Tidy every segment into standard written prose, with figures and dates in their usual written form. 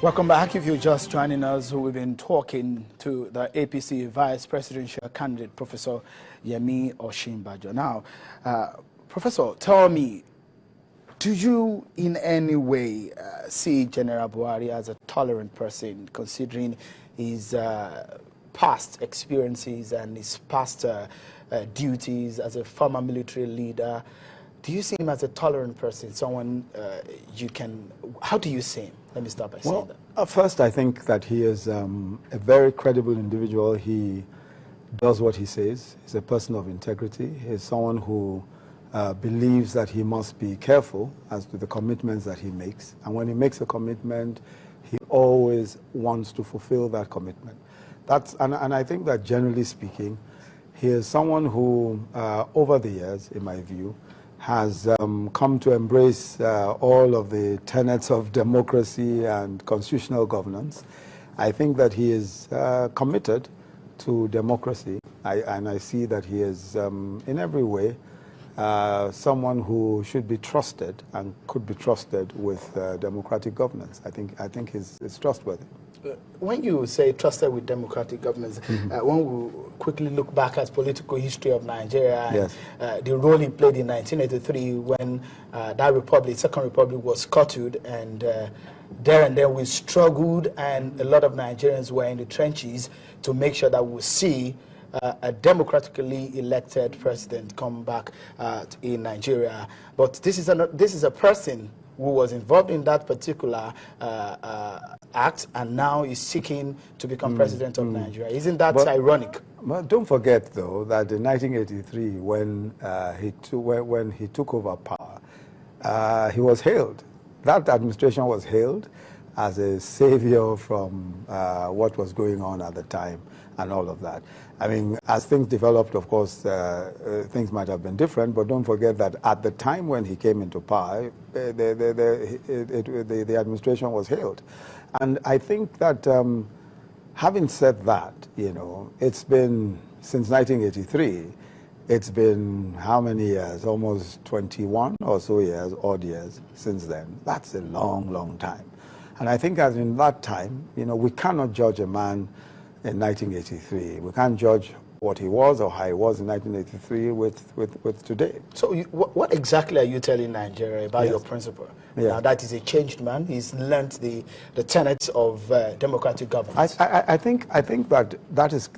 Welcome back. If you're just joining us, we've been talking to the APC Vice Presidential candidate, Professor Yemi Osinbajo. Now, Professor, tell me, do you in any way see General Buhari as a tolerant person, considering his past experiences and his past duties as a former military leader? Do you see him as a tolerant person, someone you can... How do you see him? Let me start by saying that. First, I think that he is a very credible individual. He does what he says. He's a person of integrity. He's someone who believes that he must be careful as to the commitments that he makes. And when he makes a commitment, he always wants to fulfill that commitment. And I think that generally speaking, he is someone who, over the years, in my view, has come to embrace all of the tenets of democracy and constitutional governance. I think that he is committed to democracy, and I see that he is, in every way, someone who should be trusted and could be trusted with democratic governance. I think he's trustworthy. When you say trusted with democratic governments, when we quickly look back at political history of Nigeria and yes. The role he played in 1983 when that republic, Second Republic, was scuttled, and then we struggled, and a lot of Nigerians were in the trenches to make sure that we see a democratically elected president come back in Nigeria. But this is a person who was involved in that particular act, and now is seeking to become president of Nigeria. Isn't that ironic? But don't forget, though, that in 1983, when he took over power, he was hailed. That administration was hailed as a savior from what was going on at the time and all of that. I mean, as things developed, of course, things might have been different, but don't forget that at the time when he came into power, the administration was hailed. And I think that, having said that, it's been, since 1983, it's been how many years? Almost 21 or so years, odd years since then. That's a long, long time. And I think as in that time, we cannot judge a man in 1983. We can't judge what he was or how he was in 1983 with today. So what exactly are you telling Nigeria about your principle? Yeah. Now that he's a changed man, he's learned the tenets of democratic governance. I think that is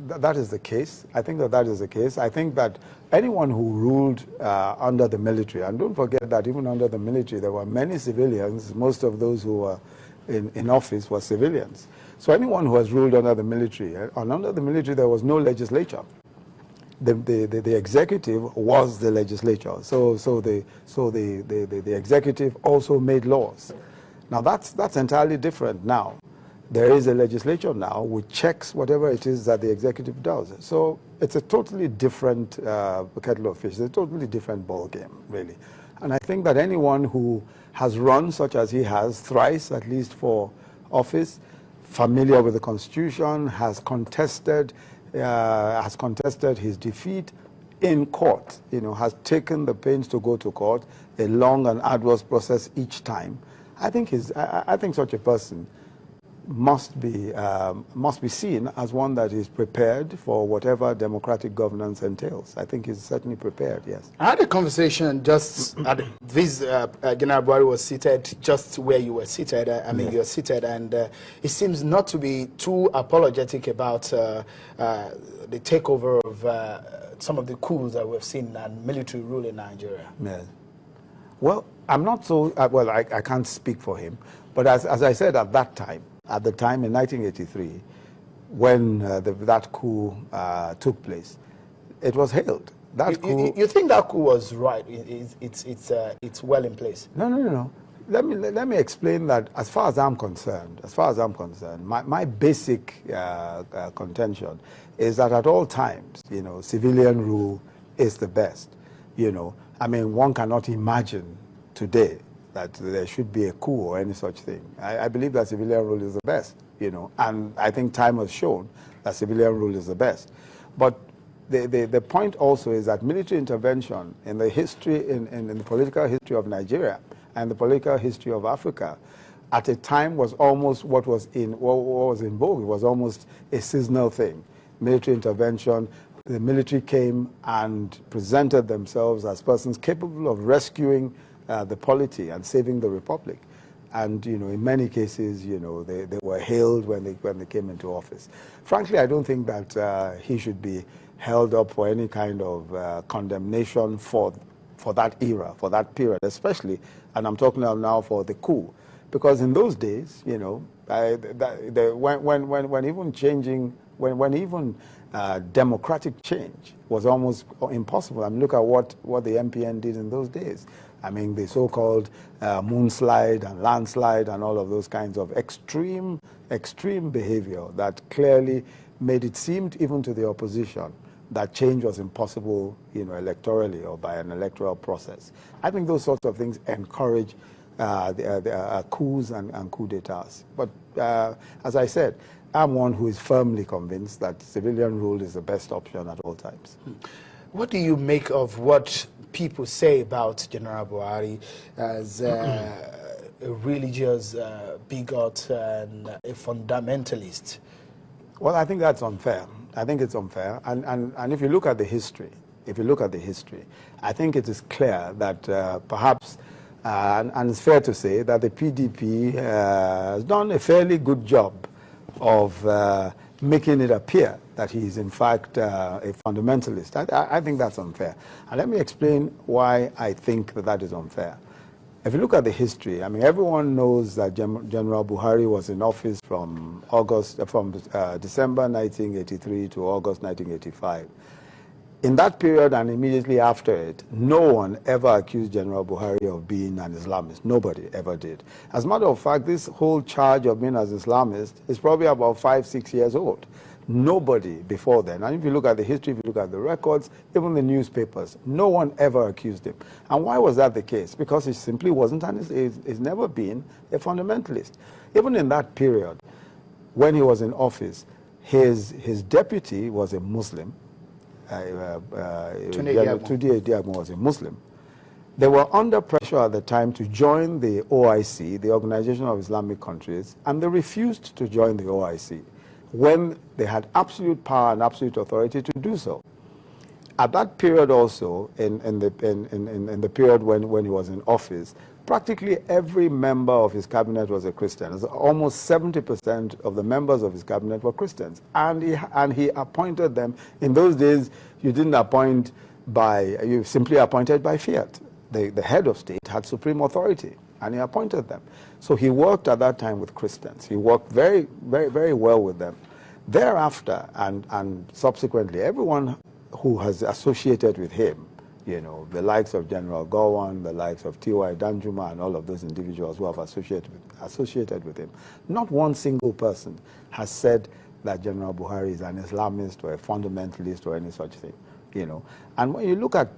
the case. I think that is the case. I think that anyone who ruled under the military, and don't forget that even under the military there were many civilians, most of those who were in office were civilians. So anyone who has ruled under the military, and under the military there was no legislature. The executive was the legislature. So the executive also made laws. Now that's entirely different now. There is a legislature now which checks whatever it is that the executive does. So it's a totally different kettle of fish. It's a totally different ball game, really. And I think that anyone who has run, such as he has, thrice at least for office, familiar with the Constitution, has contested his defeat in court, has taken the pains to go to court, a long and arduous process each time. I think such a person must be seen as one that is prepared for whatever democratic governance entails. I think he's certainly prepared, yes. I had a conversation just at this, General Buhari was seated just where you were seated. You're seated, and he seems not to be too apologetic about the takeover of some of the coups that we've seen and military rule in Nigeria. Yes. Well, I'm not so, I can't speak for him, but as I said at the time in 1983, when that coup took place, it was hailed. You think that coup was right? It's well in place. No. Let me explain that. As far as I'm concerned, my basic contention is that at all times, civilian rule is the best. One cannot imagine today that there should be a coup or any such thing. I believe that civilian rule is the best, and I think time has shown that civilian rule is the best. But the point also is that military intervention in the history, in the political history of Nigeria and the political history of Africa at a time was almost what was in vogue. It was almost a seasonal thing. Military intervention. The military came and presented themselves as persons capable of rescuing the polity and saving the republic. And in many cases, they were hailed when they came into office. Frankly, I don't think that he should be held up for any kind of condemnation for that era, for that period, especially, and I'm talking now for the coup, because in those days, when even democratic change was almost impossible. I mean, look at what the MPN did in those days. I mean, the so-called moonslide and landslide and all of those kinds of extreme behavior that clearly made it seem even to the opposition that change was impossible, electorally or by an electoral process. I think those sorts of things encourage the coups and coup d'etats. But as I said, I'm one who is firmly convinced that civilian rule is the best option at all times. What do you make of what people say about General Buhari as a religious bigot and a fundamentalist? Well, I think that's unfair. I think it's unfair. And if you look at the history, I think it is clear that perhaps, and it's fair to say that the PDP has done a fairly good job of making it appear that he is in fact a fundamentalist. I think that's unfair. And let me explain why I think that is unfair. If you look at the history, I mean, everyone knows that General Buhari was in office from December 1983 to August 1985. In that period and immediately after it, no one ever accused General Buhari of being an Islamist. Nobody ever did. As a matter of fact, this whole charge of being an Islamist is probably about 5-6 years old. Nobody before then, and if you look at the history, if you look at the records, even the newspapers, no one ever accused him. And why was that the case? Because he simply wasn't, and he's never been a fundamentalist. Even in that period, when he was in office, his deputy was a Muslim. Tunde Ijebu was a Muslim. They were under pressure at the time to join the OIC, the Organization of Islamic Countries, and they refused to join the OIC when they had absolute power and absolute authority to do so. At that period also, in the period when he was in office, practically every member of his cabinet was a Christian. Almost 70% of the members of his cabinet were Christians. And he appointed them. In those days, you didn't appoint you simply appointed by fiat. The head of state had supreme authority, and he appointed them. So he worked at that time with Christians. He worked very, very, very well with them. Thereafter, and subsequently, everyone who has associated with him, the likes of General Gowon, the likes of T.Y. Danjuma, and all of those individuals who have associated with him, not one single person has said that General Buhari is an Islamist or a fundamentalist or any such thing. And when you look at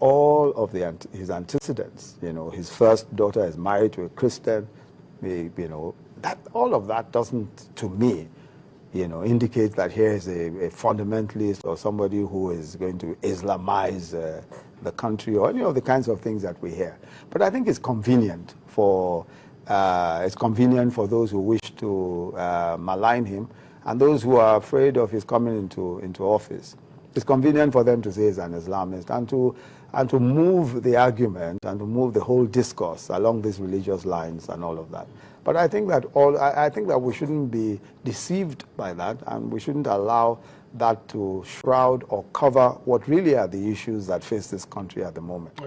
all of his antecedents, his first daughter is married to a Christian, that all of that doesn't, to me, indicates that here is a fundamentalist or somebody who is going to Islamize the country or any of the kinds of things that we hear. But I think it's convenient for those who wish to malign him and those who are afraid of his coming into office. It's convenient for them to say he's an Islamist and to move the argument and to move the whole discourse along these religious lines and all of that. But I think that we shouldn't be deceived by that, and we shouldn't allow that to shroud or cover what really are the issues that face this country at the moment.